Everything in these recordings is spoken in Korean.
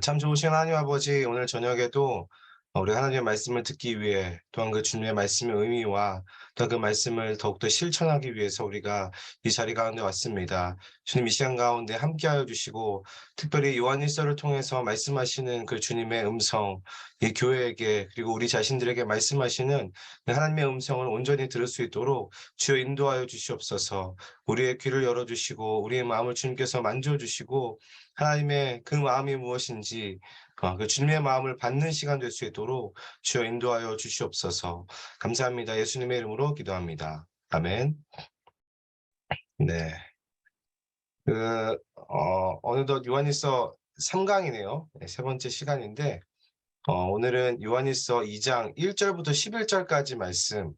참 좋으신 하나님 아버지, 오늘 저녁에도 우리 하나님의 말씀을 듣기 위해 또한 그 주님의 말씀의 의미와 또한 그 말씀을 더욱더 실천하기 위해서 우리가 이 자리 가운데 왔습니다. 주님 이 시간 가운데 함께하여 주시고 특별히 요한일서를 통해서 말씀하시는 그 주님의 음성, 이 교회에게 그리고 우리 자신들에게 말씀하시는 그 하나님의 음성을 온전히 들을 수 있도록 주여 인도하여 주시옵소서. 우리의 귀를 열어주시고 우리의 마음을 주님께서 만져주시고 하나님의 그 마음이 무엇인지 그 주님의 마음을 받는 시간 될 수 있도록 주여 인도하여 주시옵소서. 감사합니다. 예수님의 이름으로 기도합니다. 아멘. 네. 어느덧 요한일서 3강이네요. 네, 세 번째 시간인데, 오늘은 요한일서 2장 1절부터 11절까지 말씀을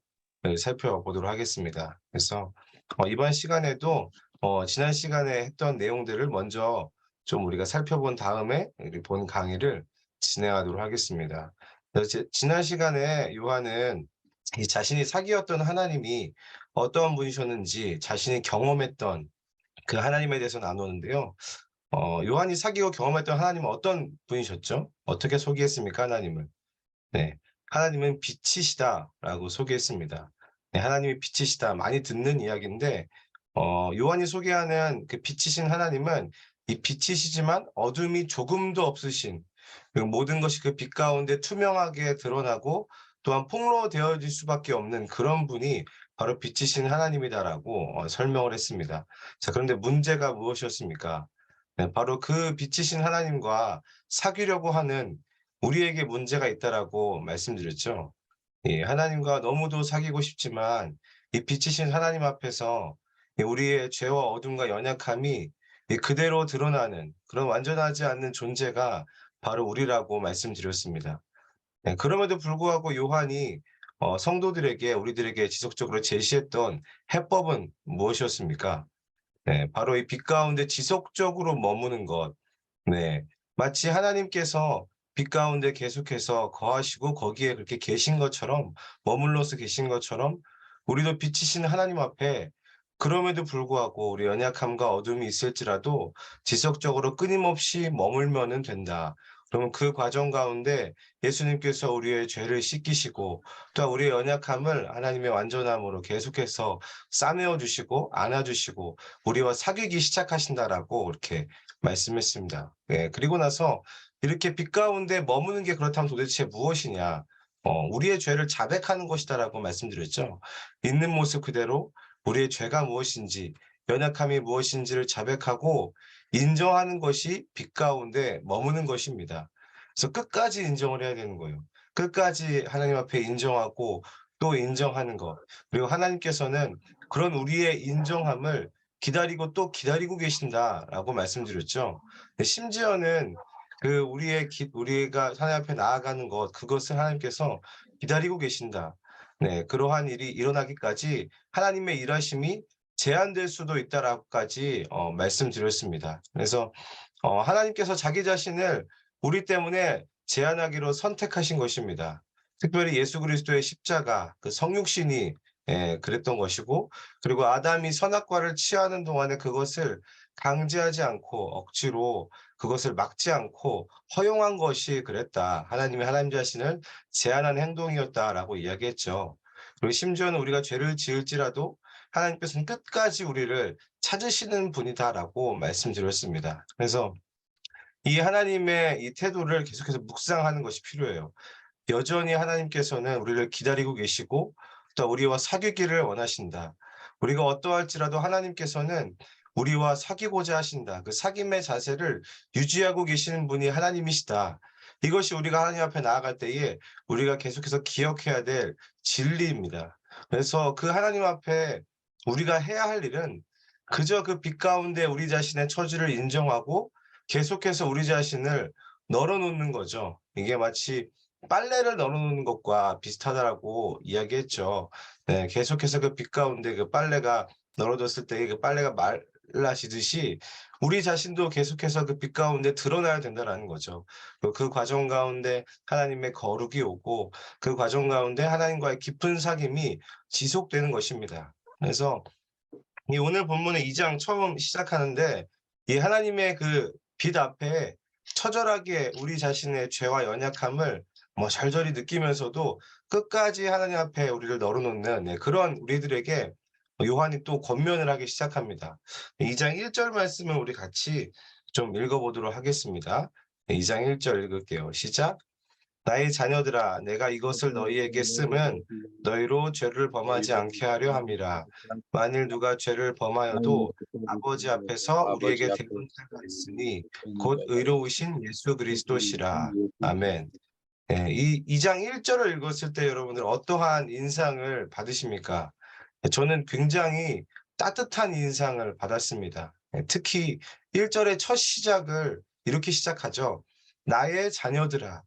살펴보도록 하겠습니다. 그래서 이번 시간에도 지난 시간에 했던 내용들을 먼저 좀 우리가 살펴본 다음에 우리 본 강의를 진행하도록 하겠습니다. 그래서 지난 시간에 요한은 이 자신이 사귀었던 하나님이 어떠한 분이셨는지 자신이 경험했던 그 하나님에 대해서 나누는데요. 요한이 사귀고 경험했던 하나님은 어떤 분이셨죠? 어떻게 소개했습니까, 하나님을? 네. 하나님은 빛이시다라고 소개했습니다. 네, 하나님이 빛이시다. 많이 듣는 이야기인데, 요한이 소개하는 그 빛이신 하나님은 이 빛이시지만 어둠이 조금도 없으신, 그리고 모든 것이 그 빛 가운데 투명하게 드러나고 또한 폭로되어질 수밖에 없는 그런 분이 바로 빛이신 하나님이다라고 설명을 했습니다. 자, 그런데 문제가 무엇이었습니까? 네, 바로 그 빛이신 하나님과 사귀려고 하는 우리에게 문제가 있다라고 말씀드렸죠. 예, 하나님과 너무도 사귀고 싶지만 이 빛이신 하나님 앞에서 우리의 죄와 어둠과 연약함이 그대로 드러나는 그런 완전하지 않는 존재가 바로 우리라고 말씀드렸습니다. 네, 그럼에도 불구하고 요한이 성도들에게 우리들에게 지속적으로 제시했던 해법은 무엇이었습니까? 네, 바로 이 빛 가운데 지속적으로 머무는 것. 네. 마치 하나님께서 빛 가운데 계속해서 거하시고 거기에 그렇게 계신 것처럼 머물러서 계신 것처럼 우리도 빛이신 하나님 앞에 그럼에도 불구하고 우리 연약함과 어둠이 있을지라도 지속적으로 끊임없이 머물면은 된다. 그러면 그 과정 가운데 예수님께서 우리의 죄를 씻기시고 또 우리의 연약함을 하나님의 완전함으로 계속해서 싸매어 주시고 안아 주시고 우리와 사귀기 시작하신다라고 이렇게 말씀했습니다. 예, 그리고 나서 이렇게 빛 가운데 머무는 게 그렇다면 도대체 무엇이냐? 우리의 죄를 자백하는 것이다라고 말씀드렸죠. 있는 모습 그대로 우리의 죄가 무엇인지, 연약함이 무엇인지를 자백하고 인정하는 것이 빛 가운데 머무는 것입니다. 그래서 끝까지 인정을 해야 되는 거예요. 끝까지 하나님 앞에 인정하고 또 인정하는 것. 그리고 하나님께서는 그런 우리의 인정함을 기다리고 또 기다리고 계신다라고 말씀드렸죠. 네, 심지어는 그 우리가 하나님 앞에 나아가는 것 그것을 하나님께서 기다리고 계신다. 네, 그러한 일이 일어나기까지 하나님의 일하심이 제한될 수도 있다라고까지 말씀드렸습니다. 그래서 하나님께서 자기 자신을 우리 때문에 제한하기로 선택하신 것입니다. 특별히 예수 그리스도의 십자가 그 성육신이 그랬던 것이고 그리고 아담이 선악과를 취하는 동안에 그것을 강제하지 않고 억지로 그것을 막지 않고 허용한 것이 그랬다. 하나님이 하나님 자신을 제한한 행동이었다라고 이야기했죠. 그리고 심지어는 우리가 죄를 지을지라도 하나님께서는 끝까지 우리를 찾으시는 분이다라고 말씀드렸습니다. 그래서 이 하나님의 이 태도를 계속해서 묵상하는 것이 필요해요. 여전히 하나님께서는 우리를 기다리고 계시고 또 우리와 사귀기를 원하신다. 우리가 어떠할지라도 하나님께서는 우리와 사귀고자 하신다. 그 사귐의 자세를 유지하고 계시는 분이 하나님이시다. 이것이 우리가 하나님 앞에 나아갈 때에 우리가 계속해서 기억해야 될 진리입니다. 그래서 그 하나님 앞에 우리가 해야 할 일은 그저 그 빛 가운데 우리 자신의 처지를 인정하고 계속해서 우리 자신을 널어 놓는 거죠. 이게 마치 빨래를 널어 놓는 것과 비슷하다라고 이야기했죠. 네, 계속해서 그 빛 가운데 그 빨래가 널어졌을 때 그 빨래가 말라지듯이 우리 자신도 계속해서 그 빛 가운데 드러나야 된다라는 거죠. 그 과정 가운데 하나님의 거룩이 오고 그 과정 가운데 하나님과의 깊은 사귐이 지속되는 것입니다. 그래서 이 오늘 본문의 2장 처음 시작하는데 이 하나님의 그 빛 앞에 처절하게 우리 자신의 죄와 연약함을 뭐 절절히 느끼면서도 끝까지 하나님 앞에 우리를 널어놓는 그런 우리들에게 요한이 또 권면을 하기 시작합니다. 2장 1절 말씀을 우리 같이 좀 읽어보도록 하겠습니다. 2장 1절 읽을게요. 시작. 나의 자녀들아, 내가 이것을 너희에게 쓰면 너희로 죄를 범하지 않게 하려 함이라. 만일 누가 죄를 범하여도 아버지 앞에서 우리에게 대언자가 있으니 곧 의로우신 예수 그리스도시라. 아멘. 예, 이 2장 1절을 읽었을 때 여러분들 어떠한 인상을 받으십니까? 저는 굉장히 따뜻한 인상을 받았습니다. 특히 1절의 첫 시작을 이렇게 시작하죠. 나의 자녀들아.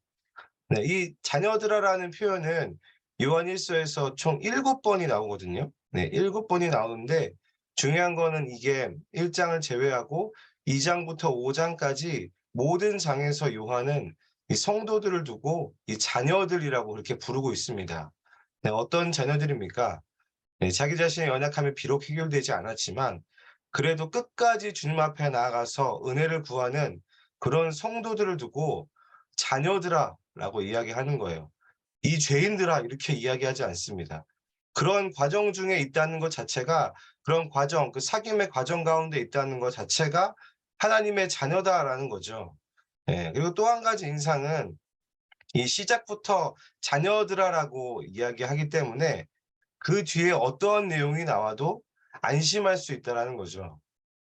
네, 이 자녀들아라는 표현은 요한일서에서 총 7번이 나오거든요. 네, 7번이 나오는데 중요한 거는 이게 1장을 제외하고 2장부터 5장까지 모든 장에서 요한은 이 성도들을 두고 이 자녀들이라고 그렇게 부르고 있습니다. 네, 어떤 자녀들입니까? 네, 자기 자신의 연약함이 비록 해결되지 않았지만 그래도 끝까지 주님 앞에 나아가서 은혜를 구하는 그런 성도들을 두고 자녀들아라고 이야기하는 거예요. 이 죄인들아 이렇게 이야기하지 않습니다. 그런 과정 중에 있다는 것 자체가 그런 과정, 그 사귐의 과정 가운데 있다는 것 자체가 하나님의 자녀다라는 거죠. 예, 그리고 또 한 가지 인상은 이 시작부터 자녀들아라고 이야기하기 때문에 그 뒤에 어떠한 내용이 나와도 안심할 수 있다라는 거죠.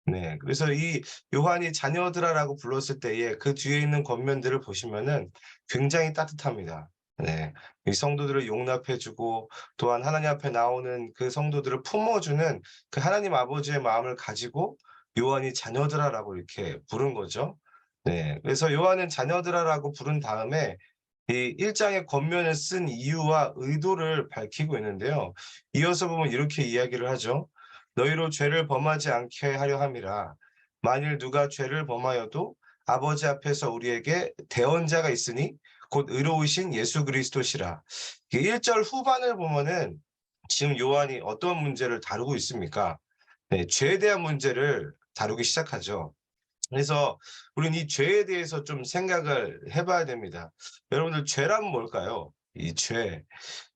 네. 그래서 이 요한이 자녀들아라고 불렀을 때에 그 뒤에 있는 권면들을 보시면은 굉장히 따뜻합니다. 네. 이 성도들을 용납해 주고 또한 하나님 앞에 나오는 그 성도들을 품어주는 그 하나님 아버지의 마음을 가지고 요한이 자녀들아라고 이렇게 부른 거죠. 네. 그래서 요한은 자녀들아라고 부른 다음에 이 1장의 권면을 쓴 이유와 의도를 밝히고 있는데요. 이어서 보면 이렇게 이야기를 하죠. 너희로 죄를 범하지 않게 하려 함이라. 만일 누가 죄를 범하여도 아버지 앞에서 우리에게 대언자가 있으니 곧 의로우신 예수 그리스도시라. 1절 후반을 보면은 지금 요한이 어떤 문제를 다루고 있습니까? 네, 죄에 대한 문제를 다루기 시작하죠. 그래서 우리는 이 죄에 대해서 좀 생각을 해 봐야 됩니다. 여러분들 죄란 뭘까요? 이 죄.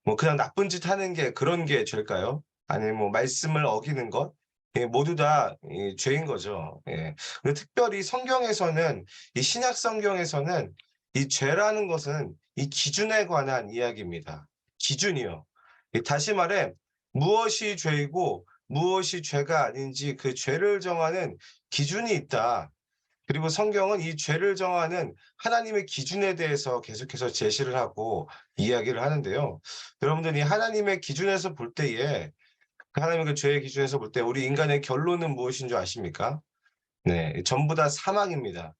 뭐 그냥 나쁜 짓 하는 게 그런 게 죄일까요? 아니면 뭐 말씀을 어기는 것? 예, 모두 다 죄인 거죠. 예. 근데 특별히 성경에서는 이 신약 성경에서는 이 죄라는 것은 이 기준에 관한 이야기입니다. 기준이요. 다시 말해 무엇이 죄이고 무엇이 죄가 아닌지 그 죄를 정하는 기준이 있다. 그리고 성경은 이 죄를 정하는 하나님의 기준에 대해서 계속해서 제시를 하고 이야기를 하는데요. 여러분들 이 하나님의 기준에서 볼 때에 그 하나님의 그 죄의 기준에서 볼 때 우리 인간의 결론은 무엇인 줄 아십니까? 네, 전부 다 사망입니다.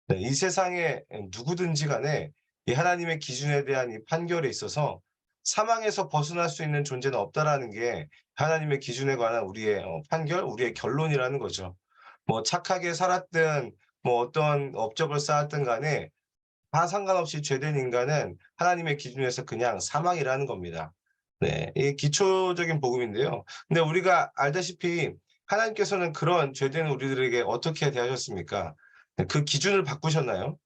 네, 이 세상에 누구든지 간에 이 하나님의 기준에 대한 이 판결에 있어서 사망에서 벗어날 수 있는 존재는 없다라는 게 하나님의 기준에 관한 우리의 판결, 우리의 결론이라는 거죠. 뭐 착하게 살았든 뭐 어떤 업적을 쌓았든 간에 다 상관없이 죄된 인간은 하나님의 기준에서 그냥 사망이라는 겁니다. 네. 이 기초적인 복음인데요. 근데 우리가 알다시피 하나님께서는 그런 죄된 우리들에게 어떻게 대하셨습니까? 네, 그 기준을 바꾸셨나요?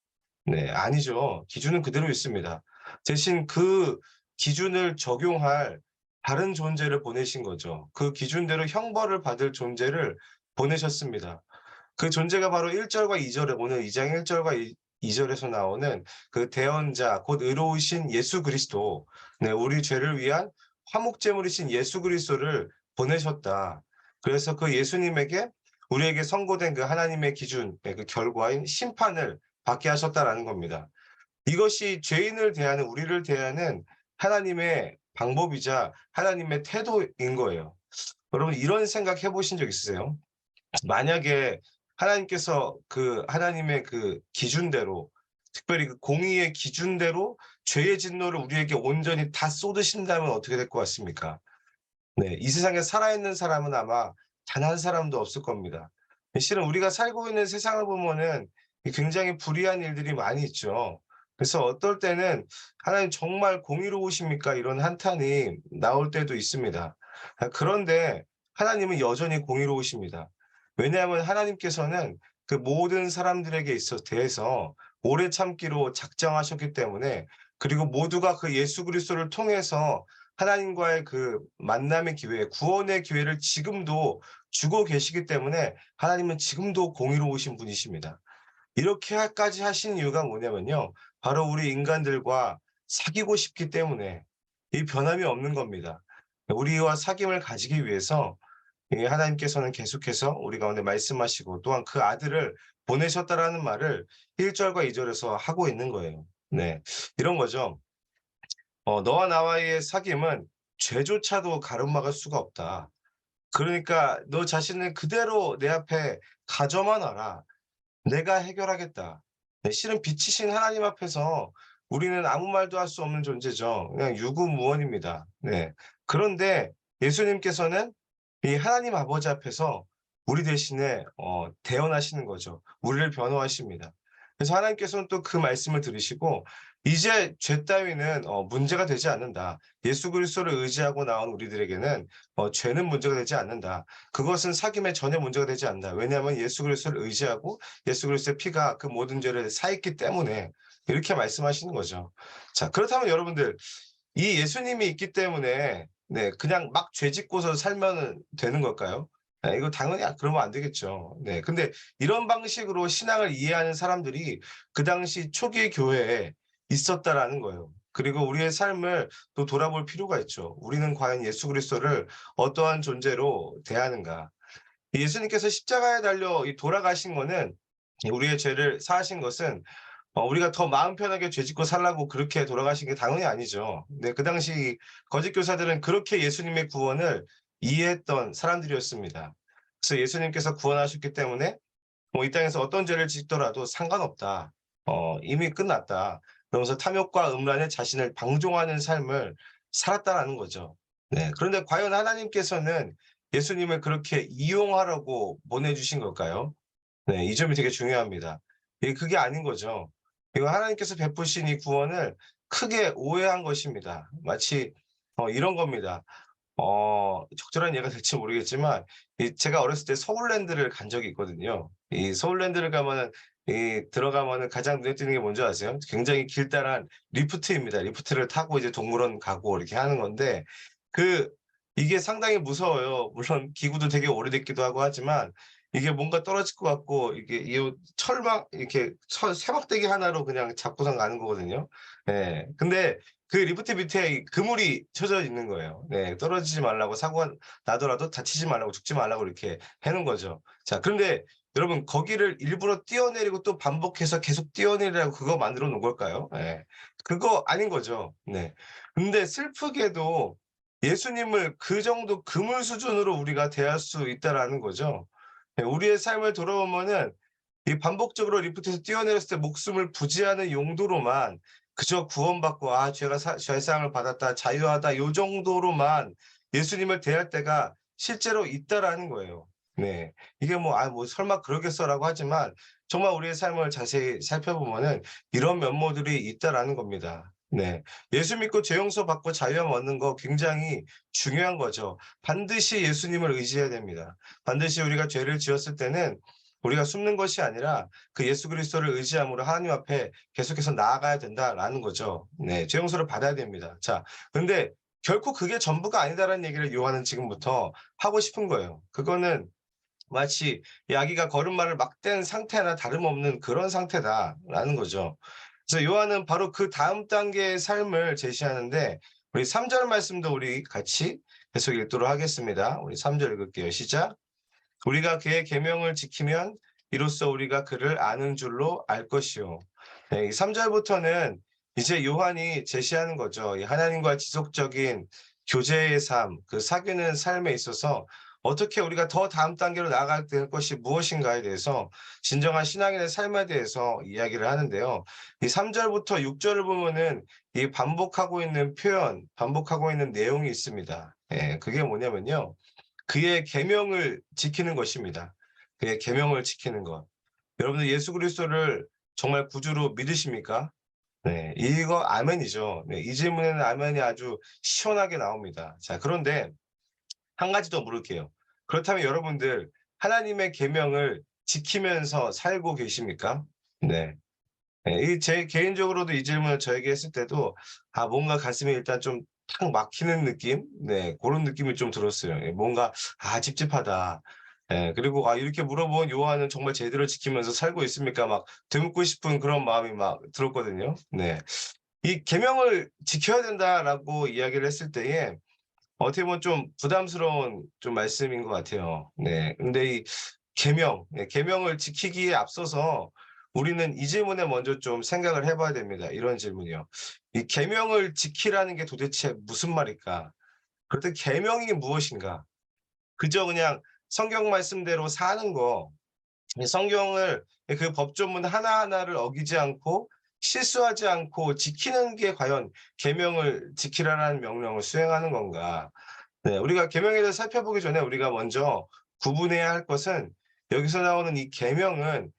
네, 아니죠. 기준은 그대로 있습니다. 대신 그 기준을 적용할 다른 존재를 보내신 거죠. 그 기준대로 형벌을 받을 존재를 보내셨습니다. 그 존재가 바로 1절과 2절에 오늘 2장 1절과 2절에서 나오는 그 대언자 곧 의로우신 예수 그리스도, 네, 우리 죄를 위한 화목 제물이신 예수 그리스도를 보내셨다. 그래서 그 예수님에게 우리에게 선고된 그 하나님의 기준, 그 결과인 심판을 받게 하셨다라는 겁니다. 이것이 죄인을 대하는 우리를 대하는 하나님의 방법이자 하나님의 태도인 거예요. 여러분 이런 생각 해 보신 적 있으세요? 만약에 하나님께서 그 하나님의 그 기준대로 특별히 그 공의의 기준대로 죄의 진노를 우리에게 온전히 다 쏟으신다면 어떻게 될 것 같습니까? 네. 이 세상에 살아있는 사람은 아마 단 한 사람도 없을 겁니다. 실은 우리가 살고 있는 세상을 보면은 이 굉장히 불의한 일들이 많이 있죠. 그래서 어떨 때는 '하나님 정말 공의로우십니까?' 이런 한탄이 나올 때도 있습니다. 그런데 하나님은 여전히 공의로우십니다. 왜냐하면 하나님께서는 그 모든 사람들에게 대해서 오래 참기로 작정하셨기 때문에, 그리고 모두가 그 예수 그리스도를 통해서 하나님과의 그 만남의 기회, 구원의 기회를 지금도 주고 계시기 때문에 하나님은 지금도 공의로우신 분이십니다. 이렇게까지 하신 이유가 뭐냐면요, 바로 우리 인간들과 사귀고 싶기 때문에 이 변함이 없는 겁니다. 우리와 사귐을 가지기 위해서 이 하나님께서는 계속해서 우리 가운데 말씀하시고 또한 그 아들을 보내셨다라는 말을 1 절과 2 절에서 하고 있는 거예요. 네. 이런 거죠. "너와 나와의 사귐은 죄조차도 가름막을 수가 없다. 그러니까 너 자신을 그대로 내 앞에 가져만 와라. 내가 해결하겠다." 네, 실은 빛이신 하나님 앞에서 우리는 아무 말도 할 수 없는 존재죠. 그냥 유구무원입니다. 네. 그런데 예수님께서는 이 하나님 아버지 앞에서 우리 대신에 대언하시는 거죠. 우리를 변호하십니다. 그래서 하나님께서는 또 그 말씀을 들으시고 "이제 죄 따위는 문제가 되지 않는다. 예수 그리스도를 의지하고 나온 우리들에게는 죄는 문제가 되지 않는다. 그것은 사귐에 전혀 문제가 되지 않는다. 왜냐하면 예수 그리스도를 의지하고 예수 그리스도의 피가 그 모든 죄를 사했기 때문에." 이렇게 말씀하시는 거죠. 자, 그렇다면 여러분들, 이 예수님이 있기 때문에 네, 그냥 막 죄 짓고서 살면은 되는 걸까요? 이거 당연히 그러면 안 되겠죠. 네. 근데 이런 방식으로 신앙을 이해하는 사람들이 그 당시 초기 교회에 있었다라는 거예요. 그리고 우리의 삶을 또 돌아볼 필요가 있죠. 우리는 과연 예수 그리스도를 어떠한 존재로 대하는가? 예수님께서 십자가에 달려 이 돌아가신 거는, 우리의 죄를 사하신 것은 우리가 더 마음 편하게 죄 짓고 살라고 그렇게 돌아가신 게 당연히 아니죠. 네, 그 당시 거짓 교사들은 그렇게 예수님의 구원을 이해했던 사람들이었습니다. 그래서 예수님께서 구원하셨기 때문에 이 땅에서 어떤 죄를 짓더라도 상관없다. 이미 끝났다. 그러면서 탐욕과 음란에 자신을 방종하는 삶을 살았다라는 거죠. 네. 그런데 과연 하나님께서는 예수님을 그렇게 이용하라고 보내주신 걸까요? 네. 이 점이 되게 중요합니다. 그게 아닌 거죠. 이거 하나님께서 베푸신 이 구원을 크게 오해한 것입니다. 마치 이런 겁니다. 적절한 예가 될지 모르겠지만, 제가 어렸을 때 서울랜드를 간 적이 있거든요. 이 서울랜드를 가면은 들어가면은 가장 눈에 띄는 게 뭔지 아세요? 굉장히 길다란 리프트입니다. 리프트를 타고 이제 동물원 가고 이렇게 하는 건데, 그 이게 상당히 무서워요. 물론 기구도 되게 오래됐기도 하고 하지만 이게 뭔가 떨어질 것 같고, 이게 이 철막 이렇게 세막대기 하나로 그냥 잡고선 가는 거거든요. 예. 근데 그 리프트 밑에 이 그물이 쳐져 있는 거예요. 네. 떨어지지 말라고, 사고가 나더라도 다치지 말라고, 죽지 말라고 이렇게 해 놓은 거죠. 자, 그런데 여러분, 거기를 일부러 뛰어내리고 또 반복해서 계속 뛰어내리라고 그거 만들어 놓은 걸까요? 예. 그거 아닌 거죠. 네. 근데 슬프게도 예수님을 그 정도 그물 수준으로 우리가 대할 수 있다라는 거죠. 예, 우리의 삶을 돌아보면은 이 반복적으로 리프트에서 뛰어내렸을 때 목숨을 부지하는 용도로만, 그저 구원받고 '아 죄가 죄사함을 받았다. 자유하다.' 요 정도로만 예수님을 대할 때가 실제로 있다라는 거예요. 네. 이게 뭐 '아 뭐 설마 그러겠어.'라고 하지만 정말 우리의 삶을 자세히 살펴보면은 이런 면모들이 있다라는 겁니다. 네. 예수 믿고 죄 용서 받고 자유함 얻는 거 굉장히 중요한 거죠. 반드시 예수님을 의지해야 됩니다. 반드시 우리가 죄를 지었을 때는 우리가 숨는 것이 아니라 그 예수 그리스도를 의지함으로 하나님 앞에 계속해서 나아가야 된다라는 거죠. 네. 죄 용서를 받아야 됩니다. 자, 근데 결코 그게 전부가 아니다라는 얘기를 요한은 지금부터 하고 싶은 거예요. 그거는 마치 이 아기가 걸음마를 막 뗀 상태나 다름없는 그런 상태다라는 거죠. 그래서 요한은 바로 그 다음 단계의 삶을 제시하는데, 우리 3절 말씀도 우리 같이 계속 읽도록 하겠습니다. 우리 3절 읽을게요. 시작. "우리가 그의 계명을 지키면 이로써 우리가 그를 아는 줄로 알 것이요." 네, 이 3 절부터는 이제 요한이 제시하는 거죠. 이 하나님과 지속적인 교제의 삶, 그 사귀는 삶에 있어서 어떻게 우리가 더 다음 단계로 나아가야 될 것이 무엇인가에 대해서, 진정한 신앙인의 삶에 대해서 이야기를 하는데요. 이 3 절부터 6 절을 보면은 이 반복하고 있는 표현, 반복하고 있는 내용이 있습니다. 예, 그게 뭐냐면요, 그의 계명을 지키는 것입니다. 그의 계명을 지키는 것. 여러분들 예수 그리스도를 정말 구주로 믿으십니까? 네. 이거 아멘이죠. 네. 이 질문에는 아멘이 아주 시원하게 나옵니다. 자, 그런데 한 가지 더 물을게요. 그렇다면 여러분들 하나님의 계명을 지키면서 살고 계십니까? 네. 네, 이 제 개인적으로도 이 질문을 저에게 했을 때도 뭔가 가슴이 일단 좀 탁 막히는 느낌? 네, 고런 느낌이 좀 들었어요. 예, 뭔가 찝찝하다. 예, 그리고 이렇게 물어본 요한은 정말 제대로 지키면서 살고 있습니까? 막 되묻고 싶은 그런 마음이 막 들었거든요. 네. 이 "계명을 지켜야 된다."라고 이야기를 했을 때에 어떻게 보면 좀 부담스러운 좀 말씀인 것 같아요. 네. 근데 이 계명을 지키기에 앞서서 우리는 이 질문에 먼저 좀 생각을 해 봐야 됩니다. 이런 질문이요. 이 계명을 지키라는 게 도대체 무슨 말일까? 그렇다면 계명이 무엇인가? 그저 그냥 성경 말씀대로 사는 거, 이 성경을 그 법조문 하나하나를 어기지 않고 실수하지 않고 지키는 게 과연 계명을 지키라라는 명령을 수행하는 건가? 네. 우리가 계명에 대해서 살펴보기 전에 우리가 먼저 구분해야 할 것은 여기서 나오는 이 계명은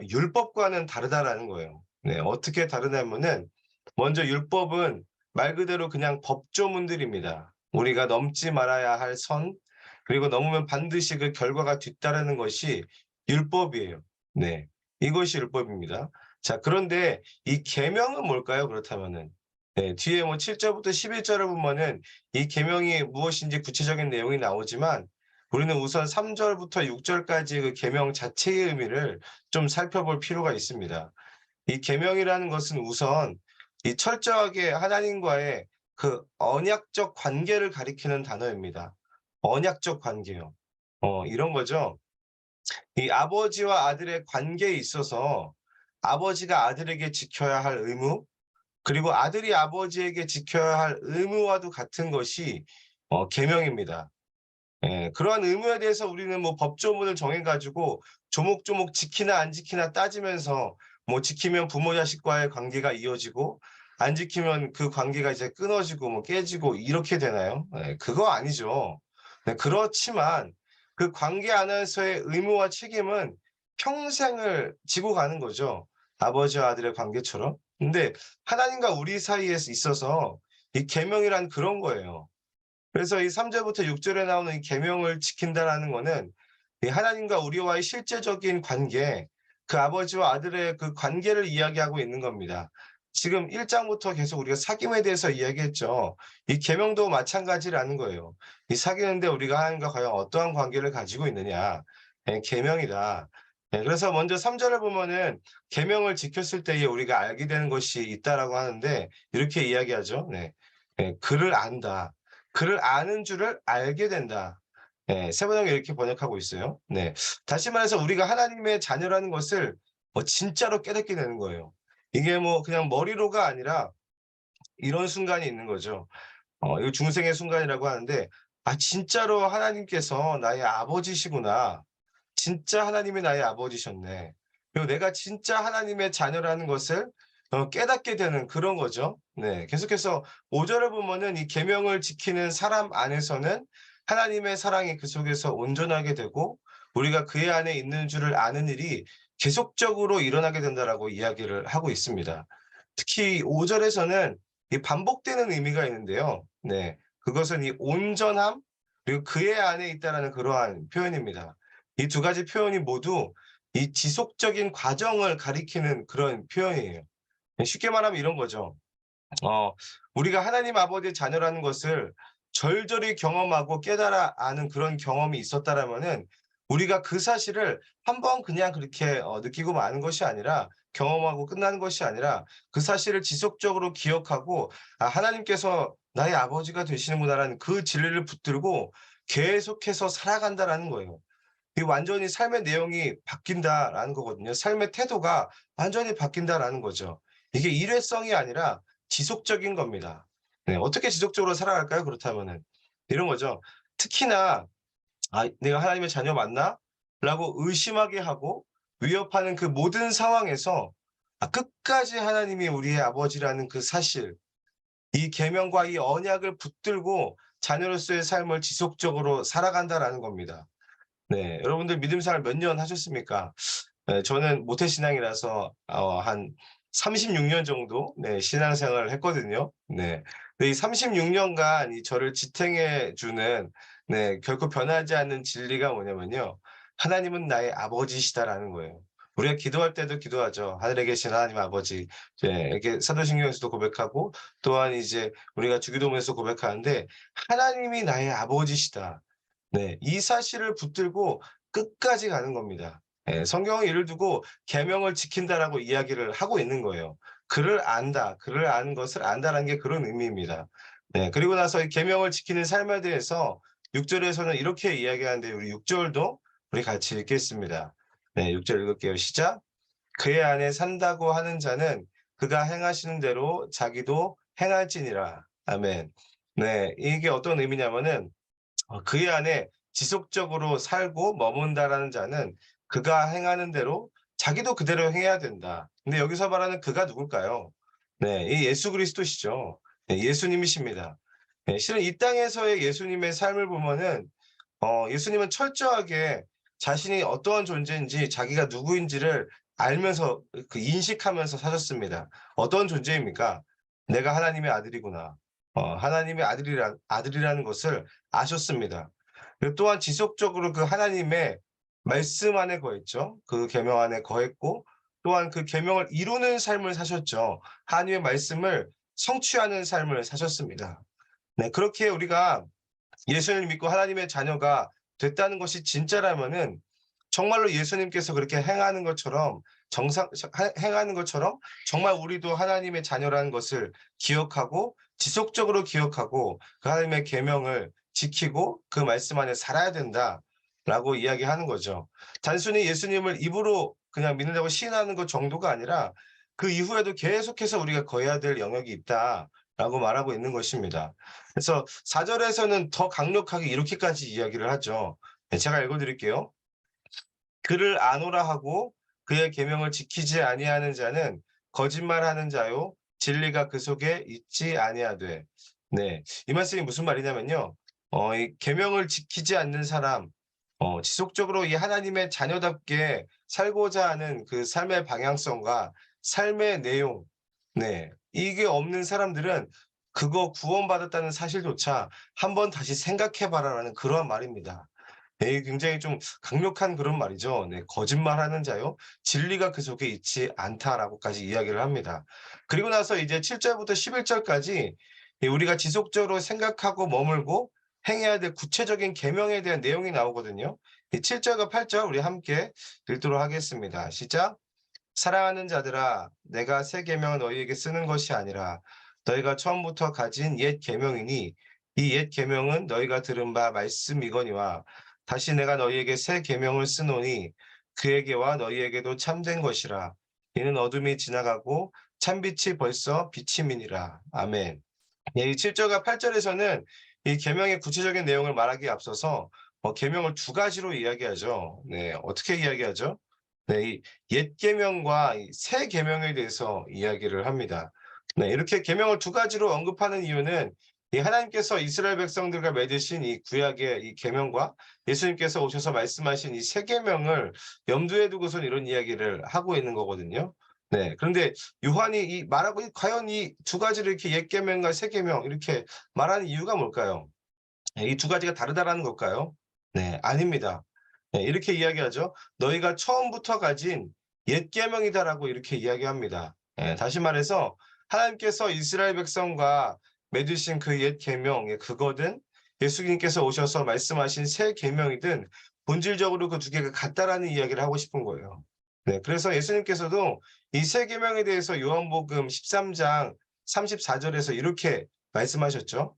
율법과는 다르다라는 거예요. 네. 어떻게 다르냐면은 먼저 율법은 말 그대로 그냥 법조문들입니다. 우리가 넘지 말아야 할 선, 그리고 넘으면 반드시 그 결과가 뒤따르는 것이 율법이에요. 네. 이것이 율법입니다. 자, 그런데 이 계명은 뭘까요? 그렇다면은. 네. 뒤에 뭐 7 절부터 11 절을 보면은 이 계명이 무엇인지 구체적인 내용이 나오지만 우리는 우선 3 절부터 6 절까지 그 계명 자체의 의미를 좀 살펴볼 필요가 있습니다. 이 계명이라는 것은 우선 이 철저하게 하나님과의 그 언약적 관계를 가리키는 단어입니다. 언약적 관계요. 이런 거죠. 이 아버지와 아들의 관계에 있어서 아버지가 아들에게 지켜야 할 의무, 그리고 아들이 아버지에게 지켜야 할 의무와도 같은 것이 계명입니다. 예. 그러한 의무에 대해서 우리는 뭐 법조문을 정해 가지고 조목조목 지키나 안 지키나 따지면서 뭐 지키면 부모 자식과의 관계가 이어지고 안 지키면 그 관계가 이제 끊어지고 뭐 깨지고 이렇게 되나요? 예. 그거 아니죠. 네, 그렇지만 그 관계 안에서의 의무와 책임은 평생을 지고 가는 거죠, 아버지와 아들의 관계처럼. 근데 하나님과 우리 사이에 있어서 이 계명이란 그런 거예요. 그래서 이 3 절부터 6 절에 나오는 이 계명을 지킨다라는 거는 이 하나님과 우리와의 실제적인 관계, 그 아버지와 아들의 그 관계를 이야기하고 있는 겁니다. 지금 1 장부터 계속 우리가 사귐에 대해서 이야기했죠. 이 계명도 마찬가지라는 거예요. 이 사귀는데 우리가 하나님과 과연 어떠한 관계를 가지고 있느냐. 예, 계명이다. 예, 그래서 먼저 3 절을 보면은 계명을 지켰을 때에 우리가 알게 되는 것이 있다라고 하는데 이렇게 이야기하죠. 네. 예, 그를 안다. 그를 아는 줄을 알게 된다. 예, 세번역에 이렇게 번역하고 있어요. 네. 다시 말해서 우리가 하나님의 자녀라는 것을 진짜로 깨닫게 되는 거예요. 이게 뭐 그냥 머리로가 아니라 이런 순간이 있는 거죠. 이거 중생의 순간이라고 하는데 진짜로 하나님께서 나의 아버지시구나. 진짜 하나님이 나의 아버지셨네. 그리고 내가 진짜 하나님의 자녀라는 것을 깨닫게 되는 그런 거죠. 네. 계속해서 5 절을 보면은 이 계명을 지키는 사람 안에서는 하나님의 사랑이 그 속에서 온전하게 되고 우리가 그의 안에 있는 줄을 아는 일이 계속적으로 일어나게 된다라고 이야기를 하고 있습니다. 특히 5 절에서는 이 반복되는 의미가 있는데요. 네. 그것은 이 온전함 그리고 그의 안에 있다라는 그러한 표현입니다. 이 두 가지 표현이 모두 이 지속적인 과정을 가리키는 그런 표현이에요. 쉽게 말하면 이런 거죠. 어 우리가 하나님 아버지의 자녀라는 것을 절절히 경험하고 깨달아 아는 그런 경험이 있었다라면은 우리가 그 사실을 한번 그냥 그렇게 느끼고 마는 것이 아니라 경험하고 끝나는 것이 아니라 그 사실을 지속적으로 기억하고 '하나님께서 나의 아버지가 되시는구나.'라는 그 진리를 붙들고 계속해서 살아간다라는 거예요. 이 완전히 삶의 내용이 바뀐다라는 거거든요. 삶의 태도가 완전히 바뀐다라는 거죠. 이게 일회성이 아니라 지속적인 겁니다. 네. 어떻게 지속적으로 살아갈까요? 그렇다면은. 이런 거죠. 특히나 '내가 하나님의 자녀 맞나?'라고 의심하게 하고 위협하는 그 모든 상황에서 끝까지 하나님이 우리의 아버지라는 그 사실, 이 계명과 이 언약을 붙들고 자녀로서의 삶을 지속적으로 살아간다라는 겁니다. 네. 여러분들 믿음 생활 몇 년 하셨습니까? 네, 저는 모태신앙이라서 한 36년 정도 네 신앙생활을 했거든요. 네. 근데 이 36 년간 이 저를 지탱해 주는 네 결코 변하지 않는 진리가 뭐냐면요. 하나님은 나의 아버지시다라는 거예요. 우리가 기도할 때도 기도하죠. 하늘에 계신 하나님 아버지. 이렇게 사도신경에서도 고백하고 또한 이제 우리가 주기도문에서 고백하는데 하나님이 나의 아버지시다. 네. 이 사실을 붙들고 끝까지 가는 겁니다. 성경은 이를 두고 계명을 지킨다라고 이야기를 하고 있는 거예요. 그를 안다. 그를 아는 것을 안다라는 게 그런 의미입니다. 네. 그리고 나서 이 계명을 지키는 삶에 대해서 6 절에서는 이렇게 이야기하는데 우리 6 절도 우리 같이 읽겠습니다. 네. 6절 읽을게요. 시작. 그의 안에 산다고 하는 자는 그가 행하시는 대로 자기도 행할지니라. 아멘. 네. 이게 어떤 의미냐면은 그의 안에 지속적으로 살고 머문다라는 자는 그가 행하는 대로 자기도 그대로 행해야 된다. 근데 여기서 말하는 그가 누굴까요? 네, 이 예수 그리스도시죠. 네, 예수님이십니다. 네, 실은 이 땅에서의 예수님의 삶을 보면은 예수님은 철저하게 자신이 어떠한 존재인지 자기가 누구인지를 알면서 그 인식하면서 사셨습니다. 어떤 존재입니까? 내가 하나님의 아들이구나. 하나님의 아들이라는 것을 아셨습니다. 그리고 또한 지속적으로 그 하나님의 말씀 안에 거했죠. 그 계명 안에 거했고 또한 그 계명을 이루는 삶을 사셨죠. 하나님의 말씀을 성취하는 삶을 사셨습니다. 네, 그렇게 우리가 예수님을 믿고 하나님의 자녀가 됐다는 것이 진짜라면은 정말로 예수님께서 그렇게 행하는 것처럼 행하는 것처럼 정말 우리도 하나님의 자녀라는 것을 기억하고 지속적으로 기억하고 그 하나님의 계명을 지키고 그 말씀 안에 살아야 된다라고 이야기하는 거죠. 단순히 예수님을 입으로 그냥 믿는다고 시인하는 것 정도가 아니라 그 이후에도 계속해서 우리가 거해야 될 영역이 있다라고 말하고 있는 것입니다. 그래서 4 절에서는 더 강력하게 이렇게까지 이야기를 하죠. 네, 제가 읽어 드릴게요. 그를 아노라 하고 그의 계명을 지키지 아니하는 자는 거짓말하는 자요 진리가 그 속에 있지 아니하되. 네. 이 말씀이 무슨 말이냐면요. 이 계명을 지키지 않는 사람, 지속적으로 이 하나님의 자녀답게 살고자 하는 그 삶의 방향성과 삶의 내용, 네. 이게 없는 사람들은 그거 구원받았다는 사실조차 한번 다시 생각해 봐라라는 그러한 말입니다. 네, 굉장히 좀 강력한 그런 말이죠. 네. "거짓말하는 자요 진리가 그 속에 있지 않다."라고까지 이야기를 합니다. 그리고 나서 이제 7 절부터 11 절까지 이 우리가 지속적으로 생각하고 머물고 행해야 될 구체적인 계명에 대한 내용이 나오거든요. 이 7 절과 8절 우리 함께 읽도록 하겠습니다. 시작. 사랑하는 자들아 내가 새 계명을 너희에게 쓰는 것이 아니라 너희가 처음부터 가진 옛 계명이니 이 옛 계명은 너희가 들은 바 말씀이거니와 다시 내가 너희에게 새 계명을 쓰노니 그에게와 너희에게도 참된 것이라. 이는 어둠이 지나가고 참빛이 벌써 비침이니라. 아멘. 예, 이 7 절과 8 절에서는 이 계명의 구체적인 내용을 말하기에 앞서서 계명을 두 가지로 이야기하죠. 네. 어떻게 이야기하죠? 네. 이 옛 계명과 이 새 계명에 대해서 이야기를 합니다. 네. 이렇게 계명을 두 가지로 언급하는 이유는 이 하나님께서 이스라엘 백성들과 맺으신 이 구약의 이 계명과 예수님께서 오셔서 말씀하신 이 새 계명을 염두에 두고선 이런 이야기를 하고 있는 거거든요. 네. 그런데 요한이 이 말하고 과연 이 두 가지를 이렇게 옛 계명과 새 계명 이렇게 말하는 이유가 뭘까요? 이 두 가지가 다르다라는 걸까요? 네, 아닙니다. 네, 이렇게 이야기하죠. "너희가 처음부터 가진 옛 계명이다."라고 이렇게 이야기합니다. 다시 말해서 하나님께서 이스라엘 백성과 맺으신 그 옛 계명 그거든 예수님께서 오셔서 말씀하신 새 계명이든 본질적으로 그 두 개가 같다라는 이야기를 하고 싶은 거예요. 네, 그래서 예수님께서도 이 새 계명에 대해서 요한복음 13장 34 절에서 이렇게 말씀하셨죠.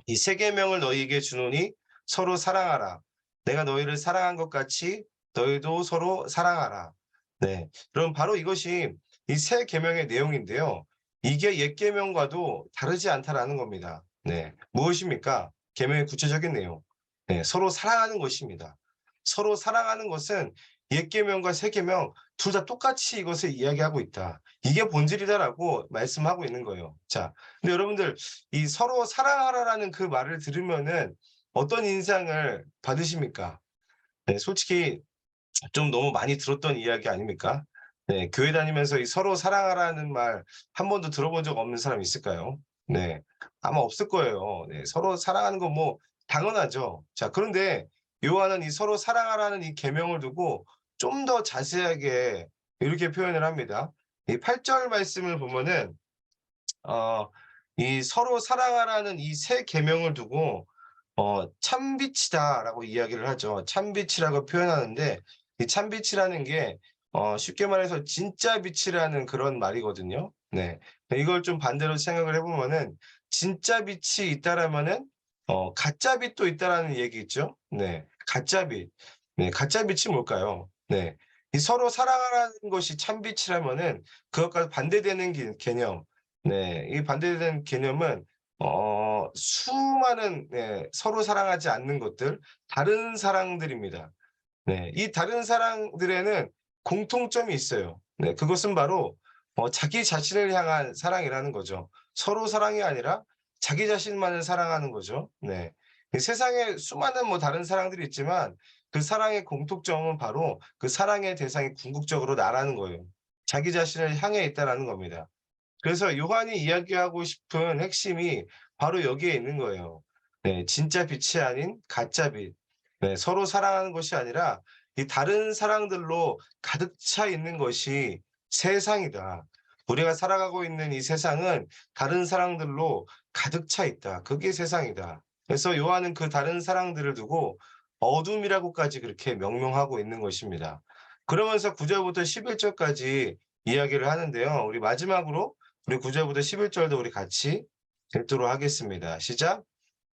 이 새 계명을 너희에게 주노니 서로 사랑하라. 내가 너희를 사랑한 것 같이 너희도 서로 사랑하라. 네. 그럼 바로 이것이 이 새 계명의 내용인데요. 이게 옛 계명과도 다르지 않다라는 겁니다. 네. 무엇입니까? 계명의 구체적인 내용. 네. 서로 사랑하는 것입니다. 서로 사랑하는 것은 옛 계명과 새 계명 둘 다 똑같이 이것을 이야기하고 있다. 이게 본질이다라고 말씀하고 있는 거예요. 자, 근데 여러분들 이 "서로 사랑하라."라는 그 말을 들으면은 어떤 인상을 받으십니까? 네, 솔직히 좀 너무 많이 들었던 이야기 아닙니까? 네. 교회 다니면서 이 "서로 사랑하라."는 말 한 번도 들어본 적 없는 사람 있을까요? 네. 아마 없을 거예요. 네. 서로 사랑하는 건 뭐 당연하죠. 자, 그런데 요한은 이 서로 사랑하라는 이 계명을 두고 좀 더 자세하게 이렇게 표현을 합니다. 이 8절 말씀을 보면은 이 서로 사랑하라는 이 세 계명을 두고 "참빛이다."라고 이야기를 하죠. 참빛이라고 표현하는데 이 참빛이라는 게 쉽게 말해서 진짜 빛이라는 그런 말이거든요. 네. 이걸 좀 반대로 생각을 해 보면은 진짜 빛이 있다라면은 가짜 빛도 있다라는 얘기겠죠. 네. 가짜 빛. 네. 가짜 빛이 뭘까요? 네. 이 서로 사랑하라는 것이 참빛이라면은 그것과 반대되는 개념. 네. 이 반대되는 개념은 수많은, 서로 사랑하지 않는 것들, 다른 사랑들입니다. 네. 이 다른 사랑들에는 공통점이 있어요. 네. 그것은 바로 자기 자신을 향한 사랑이라는 거죠. 서로 사랑이 아니라 자기 자신만을 사랑하는 거죠. 네. 이 세상에 수많은 뭐 다른 사랑들이 있지만 그 사랑의 공통점은 바로 그 사랑의 대상이 궁극적으로 나라는 거예요. 자기 자신을 향해 있다라는 겁니다. 그래서 요한이 이야기하고 싶은 핵심이 바로 여기에 있는 거예요. 네. 진짜 빛이 아닌 가짜 빛. 네. 서로 사랑하는 것이 아니라 이 다른 사랑들로 가득 차 있는 것이 세상이다. 우리가 살아가고 있는 이 세상은 다른 사랑들로 가득 차 있다. 그게 세상이다. 그래서 요한은 그 다른 사랑들을 두고 어둠이라고까지 그렇게 명명하고 있는 것입니다. 그러면서 9 절부터 11 절까지 이야기를 하는데요. 우리 마지막으로 우리 9 절부터 11 절도 우리 같이 읽도록 하겠습니다. 시작.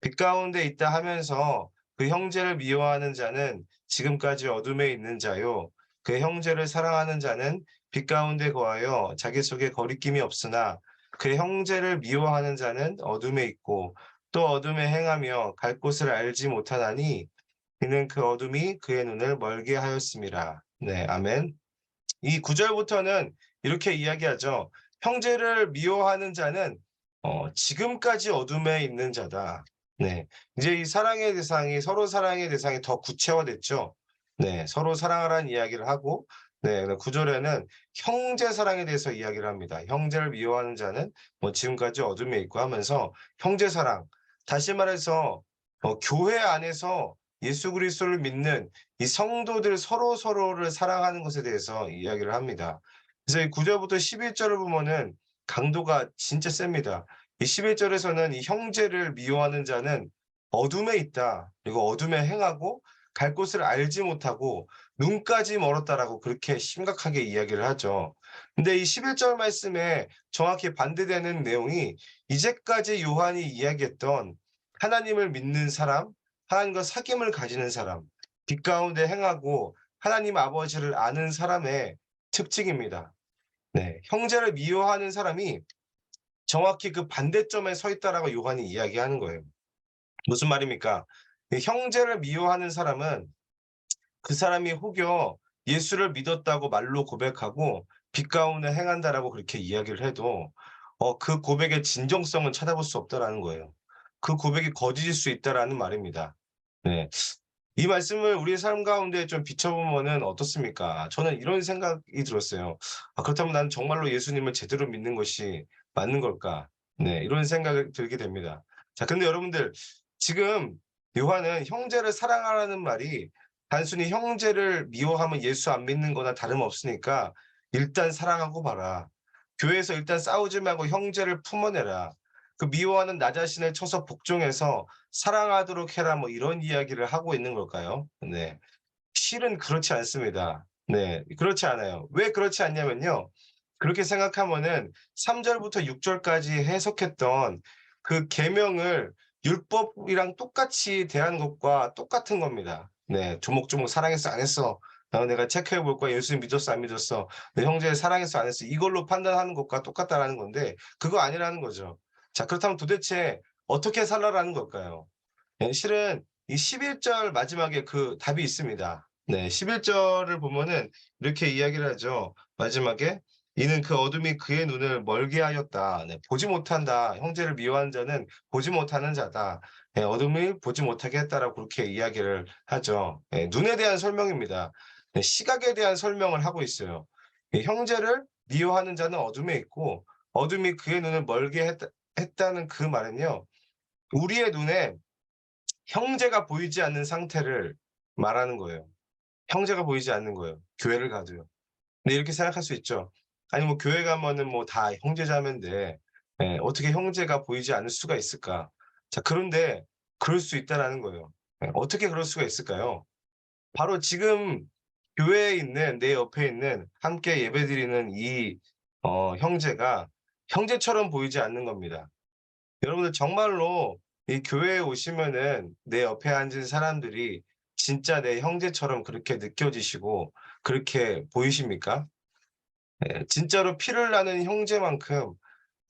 빛 가운데 있다 하면서 그 형제를 미워하는 자는 지금까지 어둠에 있는 자요. 그 형제를 사랑하는 자는 빛 가운데 거하여 자기 속에 거리낌이 없으나 그 형제를 미워하는 자는 어둠에 있고 또 어둠에 행하며 갈 곳을 알지 못하나니 이는 그 어둠이 그의 눈을 멀게 하였음이라. 네, 아멘. 이 9 절부터는 이렇게 이야기하죠. "형제를 미워하는 자는 지금까지 어둠에 있는 자다." 네. 이제 이 사랑의 대상이 서로 사랑의 대상이 더 구체화됐죠. 네. 서로 사랑하라는 이야기를 하고 네 9 절에는 형제 사랑에 대해서 이야기를 합니다. "형제를 미워하는 자는 뭐 지금까지 어둠에 있고." 하면서 형제 사랑, 다시 말해서 교회 안에서 예수 그리스도를 믿는 이 성도들 서로서로를 사랑하는 것에 대해서 이야기를 합니다. 그래서 이 9 절부터 11 절을 보면은 강도가 진짜 셉니다. 이 11 절에서는 이 "형제를 미워하는 자는 어둠에 있다. 그리고 어둠에 행하고 갈 곳을 알지 못하고 눈까지 멀었다."라고 그렇게 심각하게 이야기를 하죠. 근데 이 11절 말씀에 정확히 반대되는 내용이 이제까지 요한이 이야기했던 하나님을 믿는 사람, 하나님과 사귐을 가지는 사람, 빛 가운데 행하고 하나님 아버지를 아는 사람의 특징입니다. 네. 형제를 미워하는 사람이 정확히 그 반대점에 서 있다라고 요한이 이야기하는 거예요. 무슨 말입니까? 이 형제를 미워하는 사람은 그 사람이 혹여 예수를 믿었다고 말로 고백하고 빛 가운데 행한다라고 그렇게 이야기를 해도 그 고백의 진정성은 찾아볼 수 없다라는 거예요. 그 고백이 거짓일 수 있다라는 말입니다. 네. 이 말씀을 우리의 삶 가운데 좀 비춰보면은 어떻습니까? 저는 이런 생각이 들었어요. '아 그렇다면 나는 정말로 예수님을 제대로 믿는 것이 맞는 걸까?' 네 이런 생각이 들게 됩니다. 자 근데 여러분들 지금 요한은 형제를 사랑하라는 말이 단순히 형제를 미워하면 예수 안 믿는 거나 다름없으니까 "일단 사랑하고 봐라. 교회에서 일단 싸우지 말고 형제를 품어내라. 그 미워하는 나 자신을 쳐서 복종해서 사랑하도록 해라." 뭐 이런 이야기를 하고 있는 걸까요? 네. 실은 그렇지 않습니다. 네. 그렇지 않아요. 왜 그렇지 않냐면요. 그렇게 생각하면은 3 절부터 6 절까지 해석했던 그 계명을 율법이랑 똑같이 대하는 것과 똑같은 겁니다. 네. 조목조목 사랑했어 안 했어. 내가 체크해 볼 거야. 예수님 믿었어 안 믿었어. 내 형제 사랑했어 안 했어. 이걸로 판단하는 것과 똑같다라는 건데 그거 아니라는 거죠. 자 그렇다면 도대체 어떻게 살라라는 걸까요? 예 실은 이 11절 마지막에 그 답이 있습니다. 네 11 절을 보면은 이렇게 이야기를 하죠. 마지막에 "이는 그 어둠이 그의 눈을 멀게 하였다." 네 "보지 못한다. 형제를 미워하는 자는 보지 못하는 자다." 예 "어둠이 보지 못하게 했다."라고 그렇게 이야기를 하죠. 예 눈에 대한 설명입니다. 네 시각에 대한 설명을 하고 있어요. 형제를 미워하는 자는 어둠에 있고 어둠이 그의 눈을 멀게 했다는 그 말은요. 우리의 눈에 형제가 보이지 않는 상태를 말하는 거예요. 형제가 보이지 않는 거예요, 교회를 가도요. 근데 이렇게 생각할 수 있죠. 아니 뭐 교회 가면은 뭐 다 형제자매인데 어떻게 형제가 보이지 않을 수가 있을까? 자 그런데 그럴 수 있다라는 거예요. 어떻게 그럴 수가 있을까요? 바로 지금 교회에 있는 내 옆에 있는 함께 예배드리는 이 형제가 형제처럼 보이지 않는 겁니다. 여러분들 정말로 이 교회에 오시면은 내 옆에 앉은 사람들이 진짜 내 형제처럼 그렇게 느껴지시고 그렇게 보이십니까? 진짜로 피를 나는 형제만큼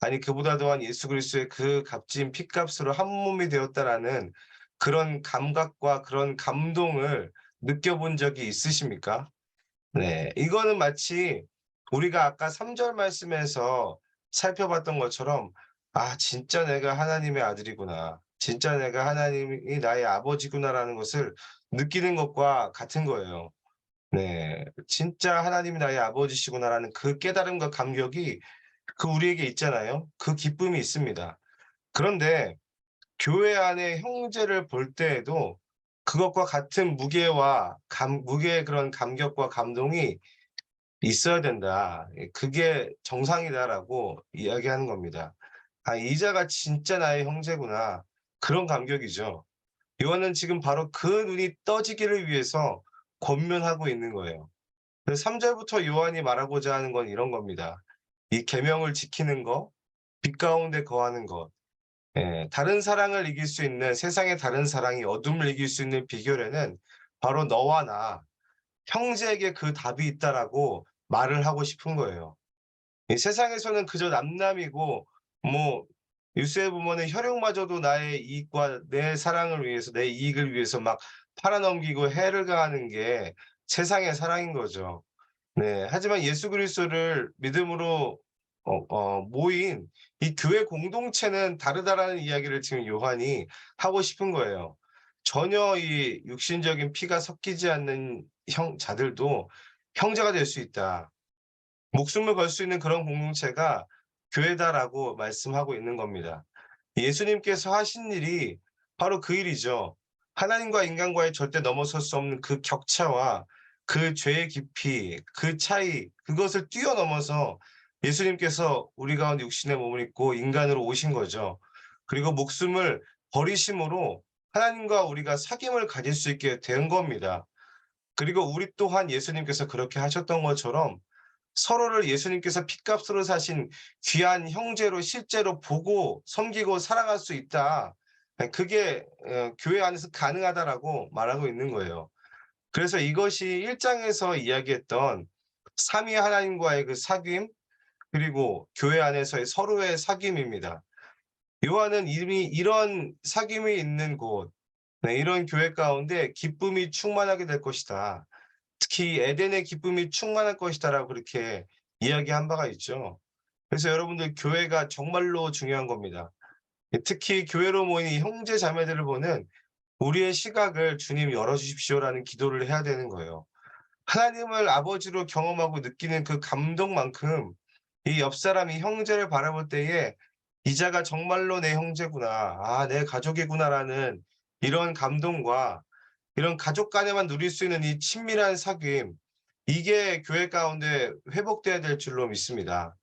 아니 그보다 더한 예수 그리스도의 그 값진 피값으로 한 몸이 되었다라는 그런 감각과 그런 감동을 느껴본 적이 있으십니까? 네. 이거는 마치 우리가 아까 3절 말씀에서 살펴봤던 것처럼 '아 진짜 내가 하나님의 아들이구나. 진짜 내가 하나님이 나의 아버지구나.'라는 것을 느끼는 것과 같은 거예요. 네. '진짜 하나님이 나의 아버지시구나.'라는 그 깨달음과 감격이 그 우리에게 있잖아요. 그 기쁨이 있습니다. 그런데 교회 안에 형제를 볼 때에도 그것과 같은 무게와 무게의 그런 감격과 감동이 있어야 된다. 그게 정상이다라고 이야기하는 겁니다. '아 이자가 진짜 나의 형제구나.' 그런 감격이죠. 요한은 지금 바로 그 눈이 떠지기를 위해서 권면하고 있는 거예요. 그래서 3 절부터 요한이 말하고자 하는 건 이런 겁니다. 이 계명을 지키는 것, 빛 가운데 거하는 것. 다른 사랑을 이길 수 있는 세상의 다른 사랑이 어둠을 이길 수 있는 비결에는 바로 너와 나 형제에게 그 답이 있다라고 말을 하고 싶은 거예요. 이 세상에서는 그저 남남이고 뭐 뉴스에 보면은 혈육마저도 나의 이익과 내 사랑을 위해서 내 이익을 위해서 막 팔아넘기고 해를 가하는 게 세상의 사랑인 거죠. 네. 하지만 예수 그리스도를 믿음으로 모인 이 교회 공동체는 다르다라는 이야기를 지금 요한이 하고 싶은 거예요. 전혀 이 육신적인 피가 섞이지 않는 자들도 형제가 될 수 있다. 목숨을 걸 수 있는 그런 공동체가 교회다라고 말씀하고 있는 겁니다. 예수님께서 하신 일이 바로 그 일이죠. 하나님과 인간과의 절대 넘어설 수 없는 그 격차와 그 죄의 깊이, 그 차이, 그것을 뛰어넘어서 예수님께서 우리 가운데 육신의 몸을 입고 인간으로 오신 거죠. 그리고 목숨을 버리심으로 하나님과 우리가 사귐을 가질 수 있게 된 겁니다. 그리고 우리 또한 예수님께서 그렇게 하셨던 것처럼 서로를 예수님께서 핏값으로 사신 귀한 형제로 실제로 보고 섬기고 사랑할 수 있다. 그게 교회 안에서 가능하다라고 말하고 있는 거예요. 그래서 이것이 1 장에서 이야기했던 삼위 하나님과의 그 사귐 그리고 교회 안에서의 서로의 사귐입니다. 요한은 이미 이런 사귐이 있는 곳 이런 교회 가운데 기쁨이 충만하게 될 것이다. 특히 에덴의 기쁨이 충만할 것이다라고 그렇게 이야기한 바가 있죠. 그래서 여러분들 교회가 정말로 중요한 겁니다. 특히 교회로 모인 이 형제 자매들을 보는 우리의 시각을 "주님 열어 주십시오."라는 기도를 해야 되는 거예요. 하나님을 아버지로 경험하고 느끼는 그 감동만큼 이 옆 사람이 형제를 바라볼 때에 '이자가 정말로 내 형제구나. 아 내 가족이구나.'라는 이런 감동과 이런 가족 간에만 누릴 수 있는 이 친밀한 사귐 이게 교회 가운데 회복돼야 될 줄로 믿습니다.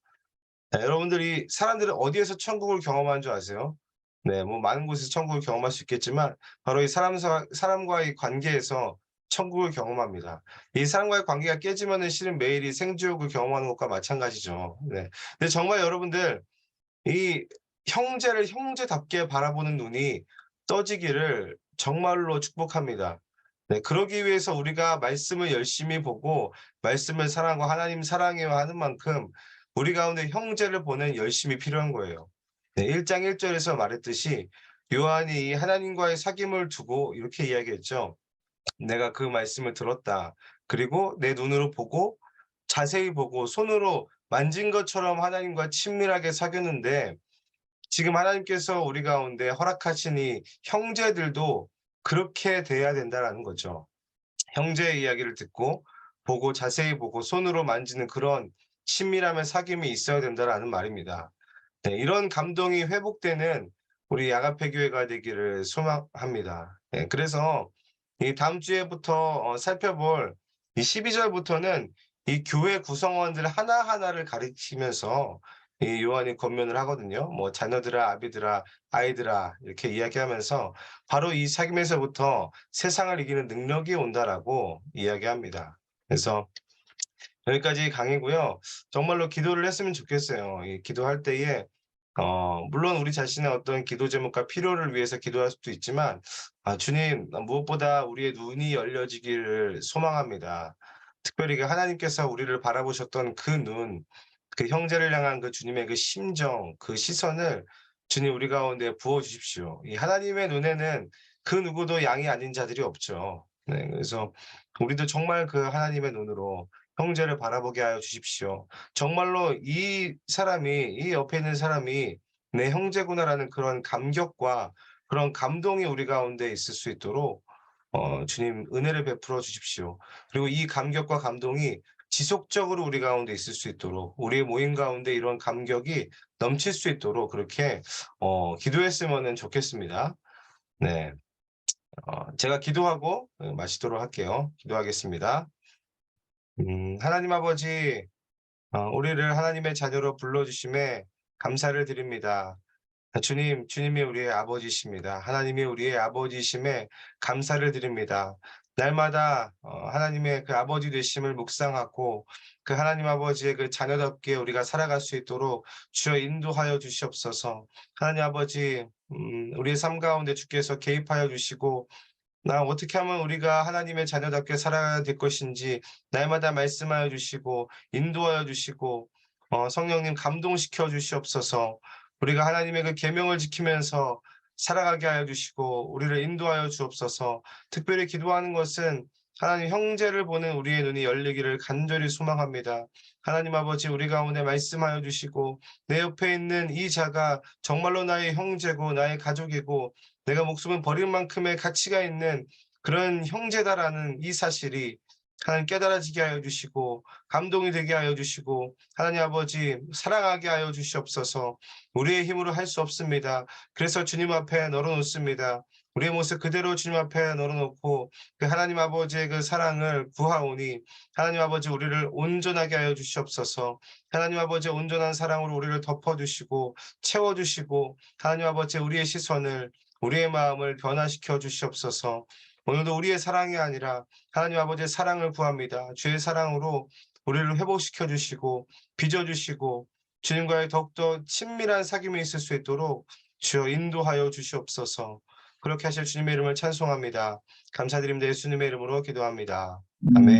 여러분들이 사람들은 어디에서 천국을 경험하는 줄 아세요? 네 뭐 많은 곳에서 천국을 경험할 수 있겠지만 바로 이 사람과의 관계에서 천국을 경험합니다. 이 사람과의 관계가 깨지면은 실은 매일이 생지옥을 경험하는 것과 마찬가지죠. 네. 근데 정말 여러분들 이 형제를 형제답게 바라보는 눈이 떠지기를 정말로 축복합니다. 네 그러기 위해서 우리가 말씀을 열심히 보고 말씀을 사랑하고 하나님 사랑해야 하는 만큼 우리 가운데 형제를 보는 열심이 필요한 거예요. 네 1장 1 절에서 말했듯이 요한이 이 하나님과의 사귐을 두고 이렇게 이야기했죠. "내가 그 말씀을 들었다. 그리고 내 눈으로 보고 자세히 보고 손으로 만진 것처럼 하나님과 친밀하게 사귀었는데 지금 하나님께서 우리 가운데 허락하신 이 형제들도 그렇게 돼야 된다라는 거죠. 형제의 이야기를 듣고 보고 자세히 보고 손으로 만지는 그런 친밀함의 사귐이 있어야 된다라는 말입니다. 네 이런 감동이 회복되는 우리 야가페 교회가 되기를 소망합니다. 그래서 이 다음 주에부터 살펴볼 이 12절부터는 이 교회 구성원들 하나하나를 가리키면서 이 요한이 권면을 하거든요. 뭐 자녀들아, 아비들아, 아이들아 이렇게 이야기하면서 바로 이 사귐에서부터 세상을 이기는 능력이 온다라고 이야기합니다. 그래서 여기까지 강의고요. 정말로 기도를 했으면 좋겠어요. 이 기도할 때에 물론 우리 자신의 어떤 기도 제목과 필요를 위해서 기도할 수도 있지만 주님 무엇보다 우리의 눈이 열려지기를 소망합니다. 특별히 그 하나님께서 우리를 바라보셨던 그 눈, 그 형제를 향한 그 주님의 그 심정, 그 시선을 주님 우리 가운데 부어 주십시오. 이 하나님의 눈에는 그 누구도 양이 아닌 자들이 없죠. 네, 그래서 우리도 정말 그 하나님의 눈으로 형제를 바라보게 하여 주십시오. 정말로 이 사람이 이 옆에 있는 사람이 '내 형제구나.'라는 그런 감격과 그런 감동이 우리 가운데 있을 수 있도록 주님 은혜를 베풀어 주십시오. 그리고 이 감격과 감동이 지속적으로 우리 가운데 있을 수 있도록 우리의 모임 가운데 이런 감격이 넘칠 수 있도록 그렇게 기도했으면은 좋겠습니다. 네. 제가 기도하고 마치도록 할게요. 기도하겠습니다. 하나님 아버지 우리를 하나님의 자녀로 불러 주심에 감사를 드립니다. 주님이 우리의 아버지십니다. 하나님이 우리의 아버지심에 감사를 드립니다. 날마다 하나님의 그 아버지 되심을 묵상하고 그 하나님 아버지의 그 자녀답게 우리가 살아갈 수 있도록 주여 인도하여 주시옵소서. 하나님 아버지 우리의 삶 가운데 주께서 개입하여 주시고 나 어떻게 하면 우리가 하나님의 자녀답게 살아야 될 것인지 날마다 말씀하여 주시고 인도하여 주시고 성령님 감동시켜 주시옵소서. 우리가 하나님의 그 계명을 지키면서 살아가게 하여 주시고 우리를 인도하여 주옵소서. 특별히 기도하는 것은 하나님 형제를 보는 우리의 눈이 열리기를 간절히 소망합니다. 하나님 아버지 우리 가운데 말씀하여 주시고 내 옆에 있는 이 자가 정말로 나의 형제고 나의 가족이고 내가 목숨을 버릴 만큼의 가치가 있는 그런 형제다라는 이 사실이 하나님 깨달아지게 하여 주시고 감동이 되게 하여 주시고 하나님 아버지 사랑하게 하여 주시옵소서. 우리의 힘으로 할 수 없습니다. 그래서 주님 앞에 널어놓습니다. 우리의 모습 그대로 주님 앞에 널어놓고 그 하나님 아버지의 그 사랑을 구하오니 하나님 아버지 우리를 온전하게 하여 주시옵소서. 하나님 아버지 온전한 사랑으로 우리를 덮어주시고 채워주시고 하나님 아버지 우리의 시선을 우리의 마음을 변화시켜 주시옵소서. 오늘도 우리의 사랑이 아니라 하나님 아버지의 사랑을 구합니다. 주의 사랑으로 우리를 회복시켜 주시고 빚어 주시고 주님과의 더욱더 친밀한 사귐이 있을 수 있도록 주여 인도하여 주시옵소서. 그렇게 하실 주님의 이름을 찬송합니다. 감사드립니다. 예수님의 이름으로 기도합니다. 아멘.